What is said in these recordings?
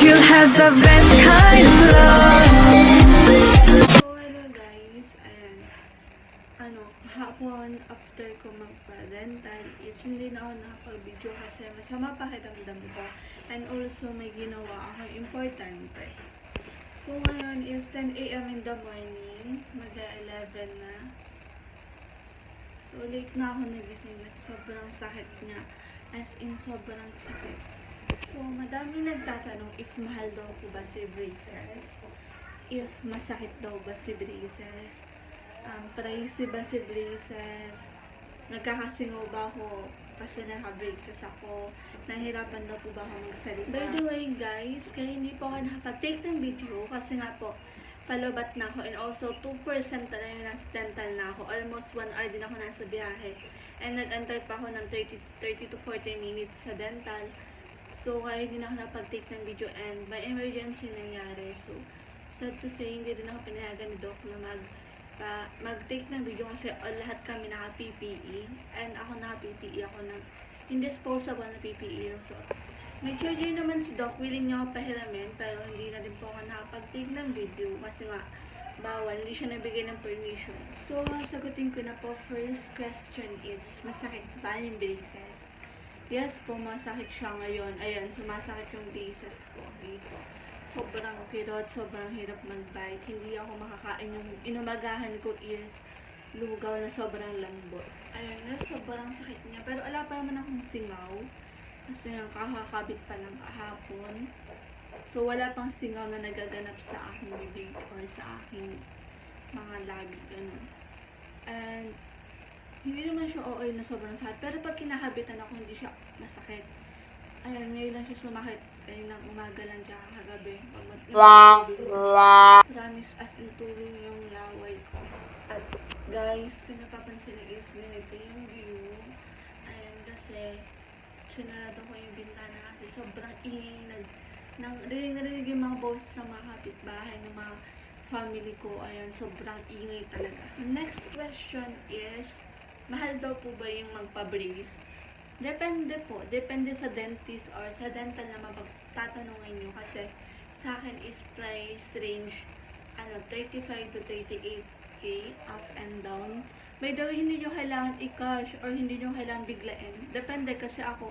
You'll have the best kind of love. So, hello guys, ayan. Kahapon after ko magpa-dental is hindi na ako nakapag-video kasi masama pakiramdam ko. And also, may ginawa ako importante. So, ngayon is 10 AM in the morning. Mag-11 na. So, late na ako nagising kasi sobrang sakit niya. As in, sobrang sakit. So, madami nagtatanong if mahal daw po ba si braces, if masakit daw ba si braces, pricey ba si braces, nagkakasingaw ba ako kasi naka-braces ako, nahirapan daw po ba ako magsalita. By the way guys, kaya hindi po ako nakapag-take ng video kasi nga po, palobat na ako and also 2% na lang yung nasa dental na ako. Almost 1 hour din ako nasa biyahe. And nag-antay pa ako ng 30 to 40 minutes sa dental. So, kaya hindi na ako nakapag-take ng video and may emergency nangyari. So, sad to say, hindi rin ako pinayagan ni Doc na mag-take ng video kasi lahat kami naka-PPE. And ako naka-PPE ako ng indisposable na PPE yung suot. May charger naman si Doc, willing niya ako pahiramin, pero hindi na rin po ako nakapag-take ng video kasi nga, bawal, hindi siya nabigay ng permission. So, sagutin ko na po. First question is, masakit ba yung braces? Yes po, masakit siya ngayon. Ayan, sumasakit yung braces ko dito. Sobrang kirot, sobrang hirap mag-bite. Hindi ako makakain. Yung inumagahan ko is lugaw na sobrang lambot. Ayan, sobrang sakit niya. Pero wala pa naman akong singaw. Kasi kakakabit pa lang kahapon. So, wala pang singaw na nagaganap sa aking bibig or sa aking mga labi. Ganun. And, hindi naman siya okay na sobrang sakit. Pero pag kinakabitan ako, hindi siya masakit. Ayan, ngayon lang siya sumakit. Ayun ng umaga lang siya kagabi. Promise as in tulong yung laway ko. At guys, kung napapansin na is ganito yung view. Ayan, kasi sinarado ko yung bintana kasi sobrang ingay. Narinig yung mga boses ng mga kapitbahay, ng mga family ko. Ayan, sobrang ingay talaga. Next question is, mahal daw po ba yung magpa-brace? Depende po. Depende sa dentist or sa dental na mapagtatanungan nyo. Kasi sa akin is price range 35 to 38k up and down. By the way, hindi nyo kailangan i-cash or hindi nyo kailangan biglain. Depende kasi ako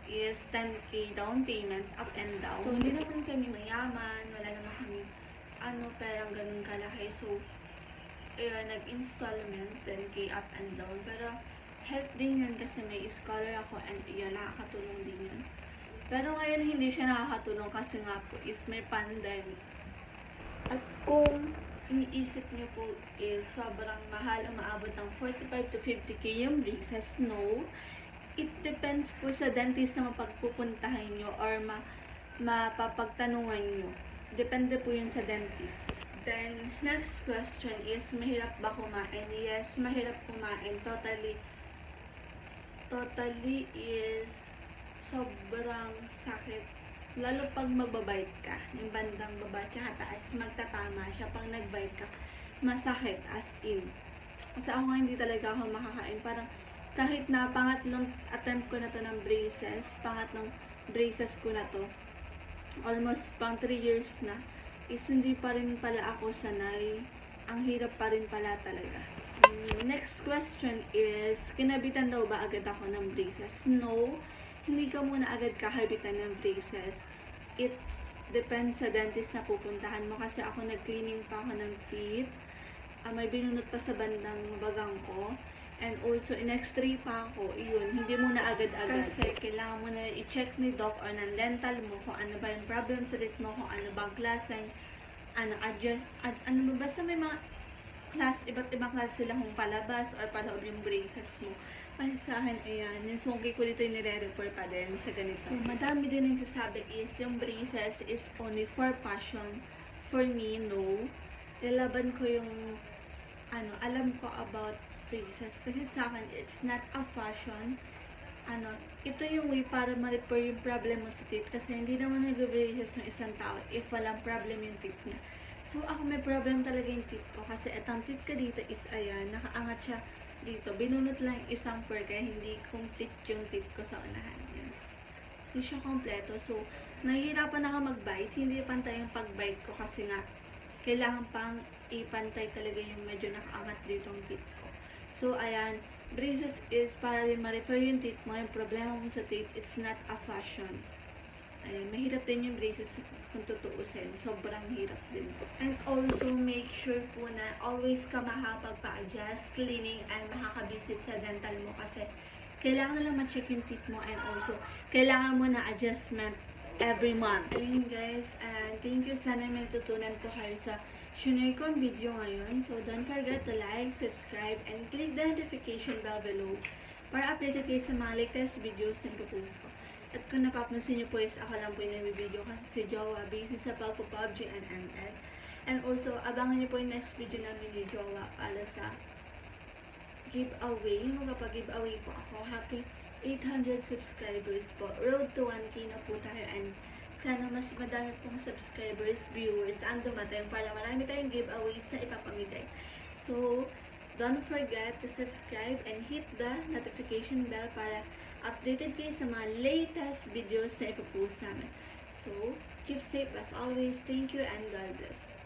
is 10k down payment up and down. So, hindi naman kami mayaman. Wala naman kami perang ganun kalaki. So, nag-installment, 10k up and down. Pero, help din yun kasi may scholar ako and yun, nakakatulong din yun. Pero ngayon, hindi siya nakakatulong kasi nga po is may pandemic. At kung iniisip niyo po is sobrang mahal, umaabot ng 45 to 50k yung braces, no. It depends po sa dentist na mapagpupuntahan nyo or mapapagtanungan nyo. Depende po yun sa dentist. Then, next question is, mahirap ba kumain? Yes, mahirap kumain. Totally is sobrang sakit. Lalo pag magbabite ka, yung bandang baba tsaka taas, magtatama siya. Pag nagbite ka, masakit as in. Kasi ako nga hindi talaga ako makakain. Parang kahit na pangatlong attempt ko na to ng braces, pangatlong braces ko na to, almost pang 3 years na, is hindi pa rin pala ako sanay. Ang hirap pa rin pala talaga. Next question is, kinabitan daw ba agad ako ng braces? No, hindi ka muna agad kakabitan ng braces. It depends sa dentist na pupuntahan mo kasi ako nag-cleaning pa ako ng teeth. May binunot pa sa bandang bagang ko. And also, in-x-ray pa ako. Iyon, hindi muna agad-agad. Kasi kailangan mo na i-check ni doc or ng dental mo kung ano ba yung problem sa teeth mo, kung ano bang klase, basta may mga iba't ibang klase sila kung palabas or paloob yung braces mo. Kasi sa akin, ayan, yung sungki ko dito yung nire-refer pa din sa ganito. So, madami din yung sasabi is, yung braces is only for passion. For me, no. Lalaban ko yung, alam ko about braces. Kasi sa akin, it's not a fashion. Ito yung way para ma-repair yung problem mo sa teeth. Kasi hindi naman nag-braces ng isang tao if walang problem yung teeth niya. So, ako may problem talaga yung teeth ko kasi etang teeth ko dito is ayan, nakaangat siya dito. Binunot lang yung isang pair kaya hindi complete yung teeth ko sa unahan. Yan. Hindi siya kompleto. So, nahihirapan ako mag-bite. Hindi pantay yung pag-bite ko kasi nga kailangan pang ipantay talaga yung medyo nakaangat dito yung teeth ko. So, ayan, braces is para din ma-refer yung teeth mo. Yung problema mo sa teeth, it's not a fashion. Ayan, mahirap din yung braces kung tutuusin. Sobrang hirap din po. And also, make sure po na always ka makapagpa-adjust, cleaning, and makakabisit sa dental mo kasi kailangan na lang ma-check yung teeth mo and also, kailangan mo na adjustment every month. Ayun guys, and thank you. Sana may tutunan po kayo sa shinare kong video ngayon. So, don't forget to like, subscribe, and click the notification bell below para updated kayo sa mga latest videos na ipopost ko. At kung napapansin nyo po is ako lang po yung nag-video kasi si Jowa busy sa pagpo-PUBG and ML. And also, abangan nyo po yung next video namin ni Jowa para sa giveaway. Magpapag-giveaway po ako. Happy 800 subscribers po. Road to 1K na po tayo and sana mas madami pong subscribers, viewers, ang dumating para marami tayong giveaways na ipapamigay. So, don't forget to subscribe and hit the notification bell para updated kayo sa mga latest videos na ipopost namin. So, keep safe as always. Thank you and God bless.